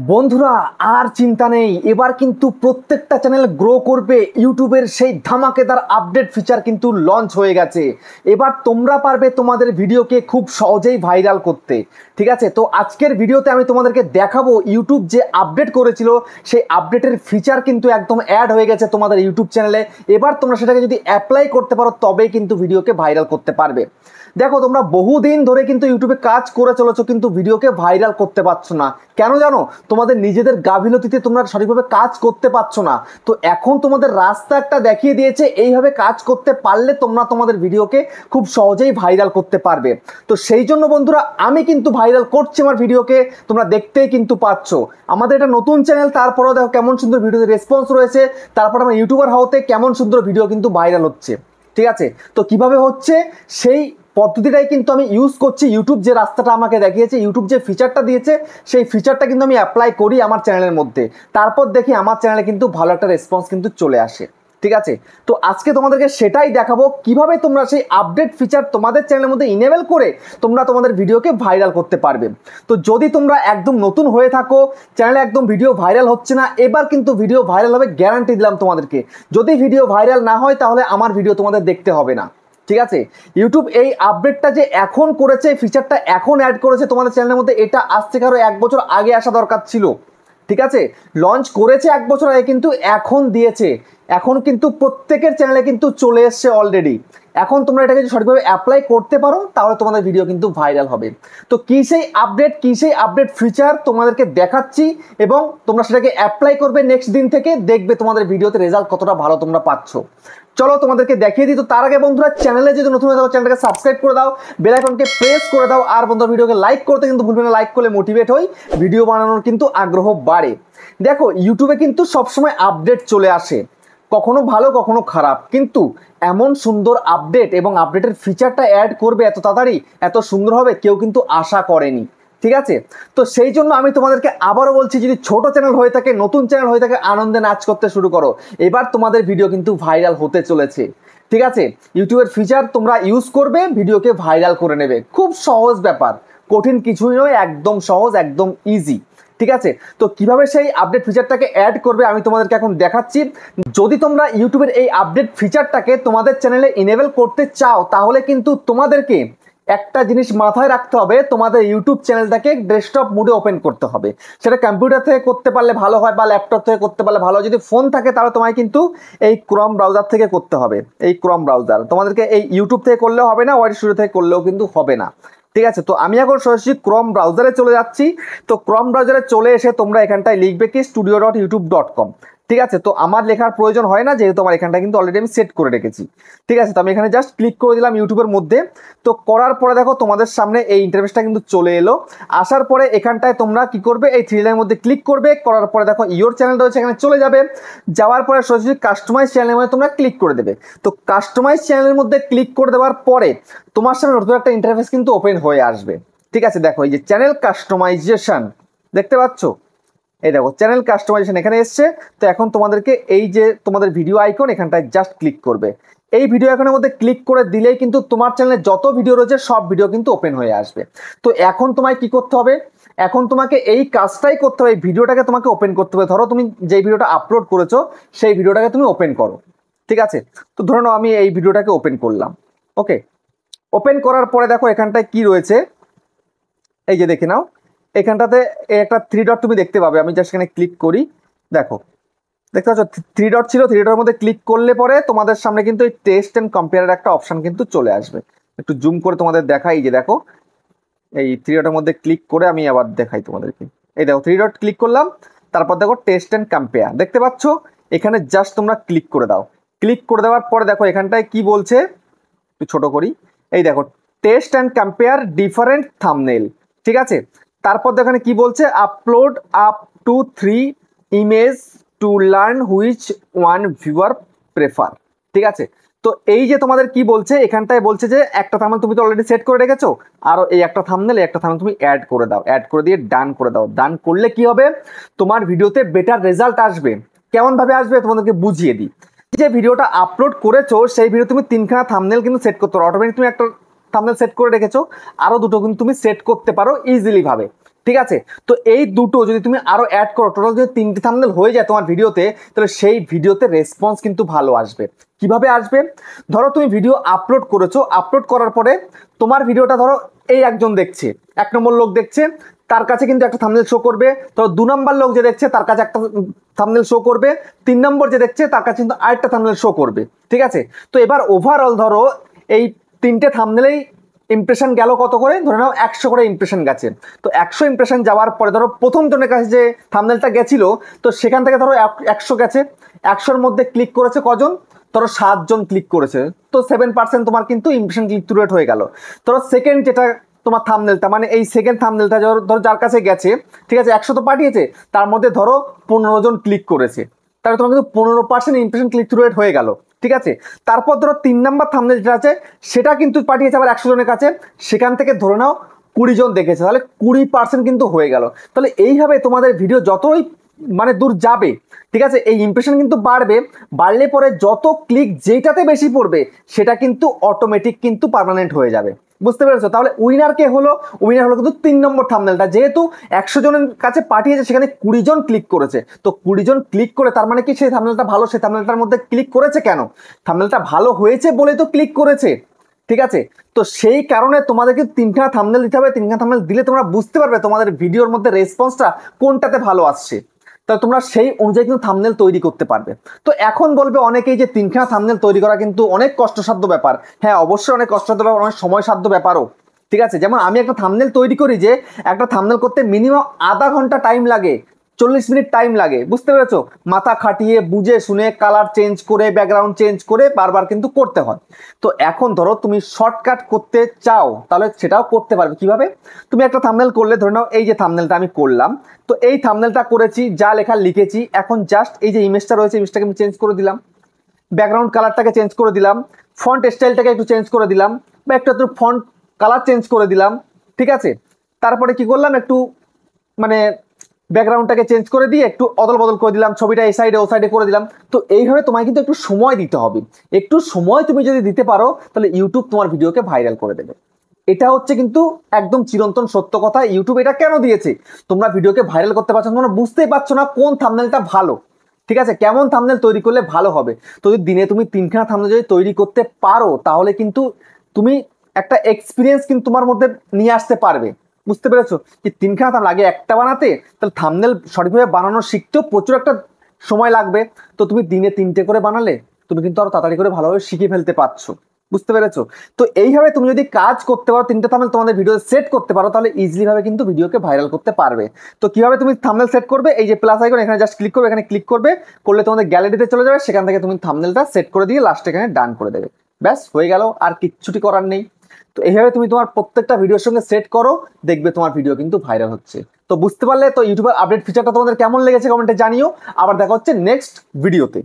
বন্ধুরা আর চিন্তা নেই, এবার কিন্তু প্রত্যেকটা চ্যানেল গ্রো করবে। ইউটিউবের সেই ধামাকেদার আপডেট ফিচার কিন্তু লঞ্চ হয়ে গেছে। এবার তোমরা পারবে তোমাদের ভিডিওকে খুব সহজেই ভাইরাল করতে। ঠিক আছে, তো আজকের ভিডিওতে আমি তোমাদেরকে দেখাবো ইউটিউব যে আপডেট করেছিল সেই আপডেটের ফিচার কিন্তু একদম অ্যাড হয়ে গেছে তোমাদের ইউটিউব চ্যানেলে। এবার তোমরা সেটাকে যদি অ্যাপ্লাই করতে পারো তবেই কিন্তু ভিডিওকে ভাইরাল করতে পারবে। দেখো, তোমরা বহুদিন ধরে কিন্তু ইউটিউবে কাজ করে চলেছো কিন্তু ভিডিওকে ভাইরাল করতে পারছো না। কেন জানো? তোমাদের নিজেদের গাফিলতিতে তোমরা সঠিকভাবে কাজ করতে পারছো না। তো এখন তোমাদের রাস্তা একটা দেখিয়ে দিয়েছে, এইভাবে কাজ করতে পারলে তোমরা তোমাদের ভিডিওকে খুব সহজেই ভাইরাল করতে পারবে। তো সেই জন্য বন্ধুরা আমি কিন্তু ভাইরাল করছি আমার ভিডিওকে, তোমরা দেখতেই কিন্তু পাচ্ছ। আমাদের এটা নতুন চ্যানেল, তারপরেও দেখো কেমন সুন্দর ভিডিওতে রেসপন্স রয়েছে। তারপর আমার ইউটিউবার হওয়াতে কেমন সুন্দর ভিডিও কিন্তু ভাইরাল হচ্ছে। ঠিক আছে, তো কিভাবে হচ্ছে সেই পদ্ধতিটাই কিন্তু আমি ইউজ করছি। ইউটিউব যে রাস্তাটা আমাকে দেখিয়েছে, ইউটিউব যে ফিচারটা দিয়েছে সেই ফিচারটা কিন্তু আমি অ্যাপ্লাই করি আমার চ্যানেলের মধ্যে। তারপর দেখি আমার চ্যানেলে কিন্তু ভালো একটা রেসপন্স কিন্তু চলে আসে। ঠিক আছে, তো আজকে তোমাদেরকে সেটাই দেখাবো কিভাবে তোমরা সেই আপডেট ফিচার তোমাদের চ্যানেলের মধ্যে ইনেবল করে তোমরা তোমাদের ভিডিওকে ভাইরাল করতে পারবে। তো যদি তোমরা একদম নতুন হয়ে থাকো, চ্যানেলে একদম ভিডিও ভাইরাল হচ্ছে না, এবার কিন্তু ভিডিও ভাইরাল হবে, গ্যারান্টি দিলাম তোমাদেরকে। যদি ভিডিও ভাইরাল না হয় তাহলে আমার ভিডিও তোমাদের দেখতে হবে না। ঠিক আছে, ইউটিউব এই আপডেটটা যে এখন করেছে, ফিচারটা এখন অ্যাড করেছে তোমাদের চ্যানেলের মধ্যে, এটা আজ থেকে আরো 1 বছর আগে আসা দরকার ছিল। ঠিক আছে, লঞ্চ করেছে 1 বছর আগে কিন্তু এখন দিয়েছে। এখন কিন্তু প্রত্যেকের চ্যানেলে কিন্তু চলে এসছে অলরেডি। এখন তোমরা এটাকে যদি সঠিকভাবে অ্যাপ্লাই করতে পারো তাহলে তোমাদের ভিডিও কিন্তু ভাইরাল হবে। তো কি সেই আপডেট ফিচার তোমাদেরকে দেখাচ্ছি এবং তোমরা সেটাকে অ্যাপ্লাই করবে নেক্সট দিন থেকে, দেখবে তোমাদের ভিডিওতে রেজাল্ট কতটা ভালো তোমরা পাচ্ছ। চলো তোমাদেরকে দেখিয়ে দিই। তো তার আগে বন্ধুরা, চ্যানেলে যদি নতুন হয়ে থাকো চ্যানেলটাকে সাবস্ক্রাইব করে দাও, বেল আইকনকে প্রেস করে দাও, আর বন্ধুরা ভিডিওকে লাইক করতে কিন্তু ভুলবে না। লাইক করলে মোটিভেট হই, ভিডিও বানানোর কিন্তু আগ্রহ বাড়ে। দেখো, ইউটিউবে কিন্তু সবসময় আপডেট চলে আসে, কখনো ভালো কখনো খারাপ, কিন্তু এমন সুন্দর আপডেট এবং আপডেটের ফিচারটা অ্যাড করবে এত তাড়াতাড়ি, এত সুন্দর হবে কেউ কিন্তু আশা করেনি। ঠিক আছে, তো সেই জন্য আমি তোমাদেরকে আবারও বলছি, যদি ছোট চ্যানেল হয়ে থাকে, নতুন চ্যানেল হয়ে থাকে, আনন্দে নাচ করতে শুরু করো। এবার তোমাদের ভিডিও কিন্তু ভাইরাল হতে চলেছে। ঠিক আছে, ইউটিউবের ফিচার তোমরা ইউজ করবে, ভিডিওকে ভাইরাল করে নেবে। খুব সহজ ব্যাপার, কঠিন কিছুই নয়, একদম সহজ, একদম ইজি। ঠিক আছে, তো কিভাবে সেই আপডেট ফিচারটাকে অ্যাড করবে আমি তোমাদেরকে এখন দেখাচ্ছি। যদি তোমরা ইউটিউবের এই আপডেট ফিচারটাকে তোমাদের চ্যানেলে ইনেবল করতে চাও তাহলে কিন্তু তোমাদেরকে একটা জিনিস মাথায় রাখতে হবে, তোমাদের ইউটিউব চ্যানেলটাকে ডেস্কটপ মোডে ওপেন করতে হবে। সেটা কম্পিউটার থেকে করতে পারলে ভালো হয় বা ল্যাপটপ থেকে করতে পারলে ভালো হয়। যদি ফোন থাকে তাহলে তোমায় কিন্তু এই ক্রোম ব্রাউজার থেকে করতে হবে। এই ক্রোম ব্রাউজার তোমাদেরকে এই ইউটিউব থেকে করলেও হবে না, ওয়াইড স্টুডিও থেকে করলেও কিন্তু হবে না। ঠিক আছে, তো আমি এখন সরাসরি ক্রোম ব্রাউজারে চলে যাচ্ছি। তো ক্রোম ব্রাউজারে চলে এসে তোমরা এখানটায় লিখবে কি studio.youtube.com। ঠিক আছে, তো আমার লেখার প্রয়োজন হয় না, যেহেতু আমার এখানটা কিন্তু অলরেডি আমি সেট করে রেখেছি। ঠিক আছে, তো আমি এখানে জাস্ট ক্লিক করে দিলাম ইউটিউবের মধ্যে। তো করার পরে দেখো তোমাদের সামনে এই ইন্টারফেসটা কিন্তু চলে এলো। আসার পরে এখানটায় তোমরা কি করবে, এই থ্রি লাইনের মধ্যে ক্লিক করবে। করার পরে দেখো ইওর চ্যানেল রয়েছে, এখানে চলে যাবে। যাওয়ার পরে সরাসরি কাস্টমাইজ চ্যানেলের মধ্যে তোমরা ক্লিক করে দেবে। তো কাস্টমাইজ চ্যানেলের মধ্যে ক্লিক করে দেওয়ার পরে তোমার সামনে নতুন একটা ইন্টারফেস কিন্তু ওপেন হয়ে আসবে। ঠিক আছে, দেখো এই যে চ্যানেল কাস্টমাইজেশন দেখতে পাচ্ছ, এই দেখো চ্যানেল কাস্টমাইজেশন এখানে এসছে। তো এখন তোমাদেরকে এই যে তোমাদের ভিডিও আইকন, এখানটায় জাস্ট ক্লিক করবে। এই ভিডিও আইকনের মধ্যে ক্লিক করে দিলেই কিন্তু তোমার চ্যানেলে যত ভিডিও রয়েছে সব ভিডিও কিন্তু ওপেন হয়ে আসবে। তো এখন তোমায় কি করতে হবে, এখন তোমাকে এই কাজটাই করতে হবে, এই ভিডিওটাকে তোমাকে ওপেন করতে হবে। ধরো তুমি যে ভিডিওটা আপলোড করেছো সেই ভিডিওটাকে তুমি ওপেন করো। ঠিক আছে, তো ধরে নাও আমি এই ভিডিওটাকে ওপেন করলাম। ওকে, ওপেন করার পরে দেখো এখানটায় কি রয়েছে, এই যে দেখে নাও এখানটাতে একটা থ্রি ডট তুমি দেখতে পাবে। আমি জাস্ট এখানে ক্লিক করি, দেখো দেখতে পাচ্ছ থ্রি ডট ছিল, থ্রি ডটের মধ্যে ক্লিক করলে পরে তোমাদের সামনে কিন্তু এই টেস্ট এন্ড কম্পেয়ারের একটা অপশন কিন্তু চলে আসবে। একটু জুম করে তোমাদের দেখাই, এই যে দেখো এই থ্রি ডটের মধ্যে ক্লিক করে আমি আবার দেখাই তোমাদেরকে। এই দেখো থ্রি ডট ক্লিক করলাম, তারপর দেখো টেস্ট এন্ড কম্পেয়ার দেখতে পাচ্ছ, এখানে জাস্ট তোমরা ক্লিক করে দাও। ক্লিক করে দেওয়ার পরে দেখো এখানটায় কি বলছে, একটু ছোট করি, এই দেখো test and compare different thumbnail. ঠিক আছে, তারপর দেখো এখানে কি বলছে, upload up to 3 image to learn which one viewer prefer. ঠিক আছে, তো এই যে তোমাদের কি বলছে, এখানটায় বলছে যে একটা থাম্বনেল তুমি তো অলরেডি সেট করে রেখেছো, আর এই একটা থাম্বনেল তুমি অ্যাড করে দাও। অ্যাড করে দিয়ে ডান করে দাও। ডান করলে কি হবে, তোমার ভিডিওতে বেটার রেজাল্ট আসবে। কেমন ভাবে আসবে তোমাদেরকে বুঝিয়ে দিই। যে ভিডিওটা আপলোড করেছো সেই ভিডিও তুমি 3খানা থাম্বনেল কিন্তু সেট করতে পারো। অটোমেটিক তুমি একটা থাম্বনেল সেট করে রেখেছো, আরো দুটো কিন্তু তুমি সেট করতে পারো ইজিলি ভাবে। ঠিক আছে। তো এই দুটো যদি তুমি আরো অ্যাড করো, টোটাল যদি 3টে থাম্বনেল হয়ে যায় তোমার ভিডিওতে, তাহলে সেই ভিডিওতে রেসপন্স কিন্তু ভালো আসবে। কিভাবে আসবে? ধরো তুমি ভিডিও আপলোড করেছো, আপলোড করার পরে তোমার ভিডিওটা ধরো এই একজন দেখছে, 1 নম্বর লোক দেখছে, তার কাছে কিন্তু একটা থাম্বনেল শো করবে। ধরো 2 নম্বর লোক যে দেখছে তার কাছে একটা থাম্বনেল শো করবে, 3 নম্বর যে দেখছে তার কাছে কিন্তু আরেকটা থাম্বনেল শো করবে। ঠিক আছে। তো এবার ওভারঅল ধরো এই 3টে থাম্বনেলেই ইমপ্রেশন গেল কত করে, ধরে নাও 100 করে ইমপ্রেশন গেছে। তো 100 ইমপ্রেশন যাওয়ার পরে ধরো প্রথম জনের কাছে যে থাম্বনেলটা গেছিল, তো সেখান থেকে ধরো 100 গেছে, 100-র মধ্যে ক্লিক করেছে কজন, ধরো 7 জন ক্লিক করেছে, তো 7% তোমার কিন্তু ইমপ্রেশন ক্লিক থ্রু রেট হয়ে গেল। ধরো সেকেন্ড যেটা তোমার থাম্বনেলটা, মানে এই সেকেন্ড থাম্বনেলটা ধরো যার কাছে গেছে, ঠিক আছে, 100 তো পাঠিয়েছে, তার মধ্যে ধরো 15 জন ক্লিক করেছে, তাহলে তোমার কিন্তু 15% ইমপ্রেশন ক্লিক থ্রু রেট হয়ে গেল। ঠিক আছে। তারপর ধরো 3 নাম্বার থাম্বনেল যেটা আছে সেটা কিন্তু পাঠিয়েছে আবার 100 জনের কাছে, সেখান থেকে ধরে নাও 20 জন দেখেছে, তাহলে 20% কিন্তু হয়ে গেল। তাহলে এইভাবে তোমাদের ভিডিও যতই মানে দূর যাবে, ঠিক আছে, এই ইমপ্রেশন কিন্তু বাড়বে, বাড়লে পরে যত ক্লিক যেটাতে বেশি পড়বে সেটা কিন্তু অটোমেটিক কিন্তু পার্মানেন্ট হয়ে যাবে। বুঝতে পেরেছো? তাহলে উইনার কে হলো? উইনার হলো কিন্তু 3 নম্বর থাম্বনেলটা, যেহেতু 100 জনের কাছে পাঠিয়েছে সেখানে 20 জন ক্লিক করেছে, তো 20 জন ক্লিক করে তার মানে কি সেই থাম্বনেলটা ভালো, সেই থাম্বনেলটার মধ্যে ক্লিক করেছে কেন? থাম্বনেলটা ভালো হয়েছে বলেই তো ক্লিক করেছে। ঠিক আছে। তো সেই কারণে তোমাদেরকে 3খানা থাম্বনেল দিতে হবে, 3খানা থাম্বনেল দিলে তোমরা বুঝতে পারবে তোমাদের ভিডিওর মধ্যে রেসপন্সটা কোনটাতে ভালো আসছে, তাহলে তোমরা সেই অনুযায়ী কিন্তু থাম্বনেল তৈরি করতে পারবে। তো এখন বলবে অনেকেই যে 3খানা থাম্বনেল তৈরি করা কিন্তু অনেক কষ্টসাধ্য ব্যাপার। হ্যাঁ, অবশ্যই অনেক কষ্টসাধ্য ব্যাপার, অনেক সময়সাধ্য ব্যাপারও। ঠিক আছে। যেমন আমি একটা থাম্বনেল তৈরি করি, যে একটা থাম্বনেল করতে মিনিমাম আধা ঘন্টা টাইম লাগে, 40 মিনিট টাইম লাগে। বুঝতে পেরেছো? মাথা খাটিয়ে বুঝে শুনে কালার চেঞ্জ করে ব্যাকগ্রাউন্ড চেঞ্জ করে বারবার কিন্তু করতে হয়। তো এখন ধরো তুমি শর্টকাট করতে চাও, তাহলে সেটাও করতে পারবে। কিভাবে? তুমি একটা থাম্বনেল করলে, ধরে নাও এই যে থাম্বনেলটা আমি করলাম, তো এই থাম্বনেলটা করেছি, যা লেখা লিখেছি, এখন জাস্ট এই যে ইমেজটা রয়েছে ইমেজটাকে আমি চেঞ্জ করে দিলাম, ব্যাকগ্রাউন্ড কালারটাকে চেঞ্জ করে দিলাম, ফন্ট স্টাইলটাকে একটু চেঞ্জ করে দিলাম, বা একটু ফন্ট কালার চেঞ্জ করে দিলাম। ঠিক আছে। তারপরে কি করলাম, একটু মানে ব্যাকগ্রাউন্ডটাকে চেঞ্জ করে দিয়ে একটু অদল বদল করে দিলাম, ছবিটা এই সাইডে ও সাইডে করে দিলাম। তো এইভাবে তোমায় কিন্তু একটু সময় দিতে হবে। একটু সময় তুমি যদি দিতে পারো, তাহলে ইউটিউব তোমার ভিডিওকে ভাইরাল করে দেবে। এটা হচ্ছে কিন্তু একদম চিরন্তন সত্য কথা। ইউটিউব এটা কেন দিয়েছে? তোমরা ভিডিওকে ভাইরাল করতে পারছো, তোমরা বুঝতেই পারছো না কোন থাম্বনেলটা ভালো। ঠিক আছে, কেমন থাম্বনেল তৈরি করলে ভালো হবে। তো যদি দিনে তুমি 3খানা থাম্বনেল যদি তৈরি করতে পারো, তাহলে কিন্তু তুমি একটা এক্সপিরিয়েন্স কিন্তু তোমার মধ্যে নিয়ে আসতে পারবে। বুঝতে পেরেছো? যে 3খানা থাম্বনেল আগে একটা বানাতে, তাহলে থাম্বনেল সঠিকভাবে বানানো শিখতেও প্রচুর একটা সময় লাগবে। তো তুমি দিনে 3টে করে বানালে তুমি কিন্তু আরো তাড়াতাড়ি করে ভালোভাবে শিখে ফেলতে পারছো। বুঝতে পেরেছো? তো এইভাবে তুমি যদি কাজ করতে পারো, 3টে থাম্বনেল তোমাদের ভিডিও সেট করতে পারো, তাহলে ইজিলি ভাবে কিন্তু ভিডিওকে ভাইরাল করতে পারবে। তো কিভাবে তুমি থাম্বনেল সেট করবে? এই যে প্লাস আইকন, এখানে জাস্ট ক্লিক করবে, এখানে ক্লিক করবে, করলে তোমাদের গ্যালারিতে চলে যাবে, সেখান থেকে তুমি থাম্বনেলটা সেট করে দিয়ে লাস্টে এখানে ডান করে দেবে। ব্যাস হয়ে গেল, আর কিচ্ছুটি করার নেই। তো এইভাবে তুমি তোমার প্রত্যেকটা ভিডিওর সঙ্গে সেট করো, দেখবে তোমার ভিডিও কিন্তু ভাইরাল হচ্ছে। তো বুঝতে পারলে? তো ইউটিউবের আপডেট ফিচারটা তোমাদের কেমন লেগেছে কমেন্টে জানিও। আবার দেখা হচ্ছে নেক্সট ভিডিওতে।